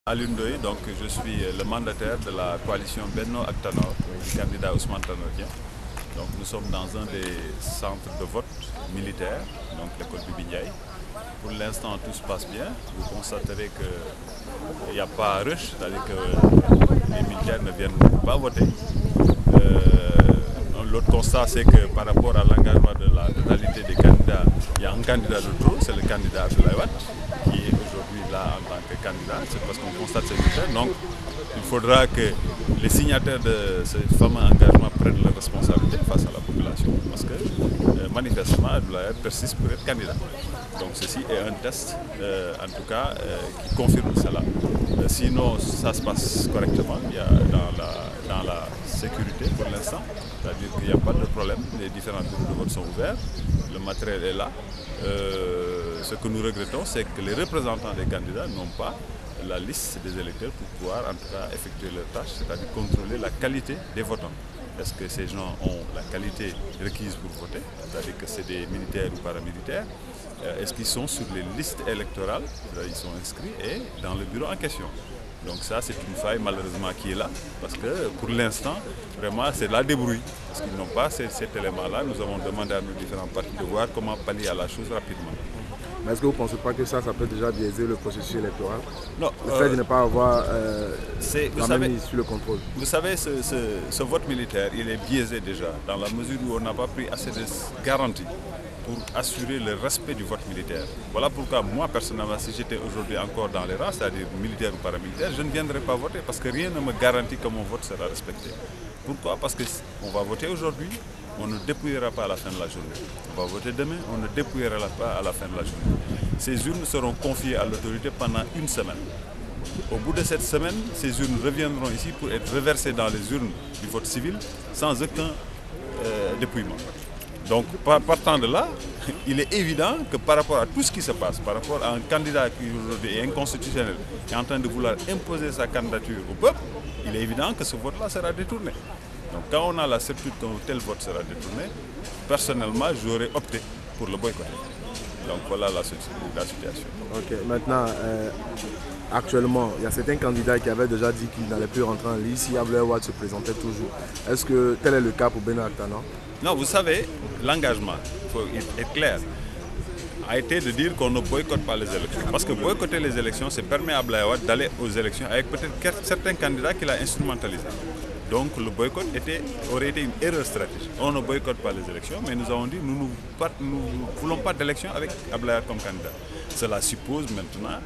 Alioune Ndoye, donc je suis le mandataire de la coalition Benno ak Tanor, du candidat Ousmane Tanor Dieng. Donc nous sommes dans un des centres de vote militaire, donc l'école Bibi Ndiaye. Pour l'instant tout se passe bien. Vous constaterez qu'il n'y a pas rush, c'est-à-dire que les militaires ne viennent pas voter. L'autre constat, c'est que par rapport à l'engagement de la totalité des candidats, il y a un candidat de trop, c'est le candidat Abdoulaye Wade, qui est aujourd'hui là en tant que candidat. C'est parce qu'on constate ces militaires. Donc il faudra que les signataires de ce fameux engagement prennent leurs responsabilités face à la population. Parce que manifestement, Abdoulaye Wade persiste pour être candidat. Donc ceci est un test, en tout cas, qui confirme cela. Sinon, ça se passe correctement. Il y a dans la sécurité pour l'instant, c'est-à-dire qu'il n'y a pas de problème. Les différents bureaux de vote sont ouverts, le matériel est là. Ce que nous regrettons, c'est que les représentants des candidats n'ont pas la liste des électeurs pour pouvoir en tout cas effectuer leur tâche, c'est-à-dire contrôler la qualité des votants. Est-ce que ces gens ont la qualité requise pour voter, c'est-à-dire que c'est des militaires ou paramilitaires? Est-ce qu'ils sont sur les listes électorales? Ils sont inscrits et dans le bureau en question. Donc ça, c'est une faille malheureusement qui est là, parce que pour l'instant, vraiment, c'est la débrouille. Parce qu'ils n'ont pas cet élément-là. Nous avons demandé à nos différents partis de voir comment pallier à la chose rapidement. Mais est-ce que vous ne pensez pas que ça peut déjà biaiser le processus électoral? Non. Le fait de ne pas avoir la mise sur le contrôle. Vous savez, ce vote militaire, il est biaisé déjà, dans la mesure où on n'a pas pris assez de garanties pour assurer le respect du vote militaire. Voilà pourquoi moi, personnellement, si j'étais aujourd'hui encore dans les rangs, c'est-à-dire militaire ou paramilitaire, je ne viendrais pas voter parce que rien ne me garantit que mon vote sera respecté. Pourquoi? Parce qu'on va voter aujourd'hui, on ne dépouillera pas à la fin de la journée. On va voter demain, on ne dépouillera pas à la fin de la journée. Ces urnes seront confiées à l'autorité pendant une semaine. Au bout de cette semaine, ces urnes reviendront ici pour être reversées dans les urnes du vote civil sans aucun dépouillement. Donc, partant de là, il est évident que par rapport à tout ce qui se passe, par rapport à un candidat qui aujourd'hui est inconstitutionnel, qui est en train de vouloir imposer sa candidature au peuple, il est évident que ce vote-là sera détourné. Donc, quand on a la certitude qu'un tel vote sera détourné, personnellement, j'aurais opté pour le boycotter. Donc, voilà la situation. Ok, maintenant, actuellement, il y a certains candidats qui avaient déjà dit qu'ils n'allaient plus rentrer en lice si Abdoulaye Wade se présentait toujours. Est-ce que tel est le cas pour Benno ak Tanor? Non, vous savez, l'engagement, il faut être clair, a été de dire qu'on ne boycotte pas les élections. Parce que boycotter les élections, c'est permettre à Abdoulaye Wade d'aller aux élections avec peut-être certains candidats qu'il a instrumentalisés. Donc le boycott aurait été une erreur stratégique. On ne boycotte pas les élections, mais nous avons dit que nous ne voulons pas d'élection avec Abdoulaye Wade comme candidat. Cela suppose maintenant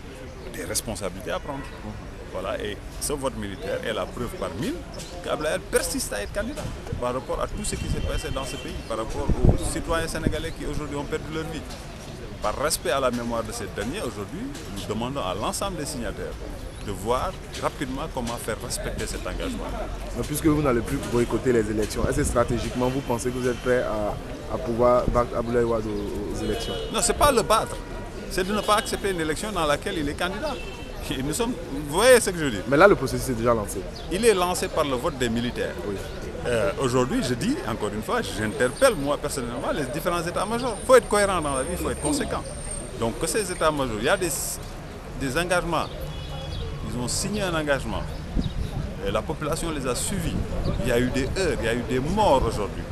des responsabilités à prendre. Voilà, et ce vote militaire est la preuve par mille qu'Abdoulaye Wade persiste à être candidat par rapport à tout ce qui s'est passé dans ce pays, par rapport aux citoyens sénégalais qui aujourd'hui ont perdu leur vie. Par respect à la mémoire de ces derniers, aujourd'hui, nous demandons à l'ensemble des signataires de voir rapidement comment faire respecter cet engagement. Mais puisque vous n'allez plus boycotter les élections, est-ce que stratégiquement vous pensez que vous êtes prêt à pouvoir battre Abdoulaye Wade aux élections? Non, ce n'est pas le battre, c'est de ne pas accepter une élection dans laquelle il est candidat. Vous voyez ce que je veux dire? Mais là, le processus est déjà lancé. Il est lancé par le vote des militaires. Oui. Aujourd'hui, je dis, encore une fois, j'interpelle moi personnellement les différents états-majors. Il faut être cohérent dans la vie, il faut être conséquent. Donc que ces états-majors, il y a des engagements. Ils ont signé un engagement. Et la population les a suivis. Il y a eu des heurts, il y a eu des morts aujourd'hui.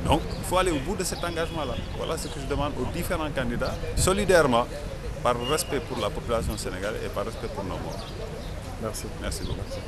Donc il faut aller au bout de cet engagement-là. Voilà ce que je demande aux différents candidats, solidairement, par respect pour la population sénégalaise et par respect pour nos morts. Merci. Merci beaucoup. Merci.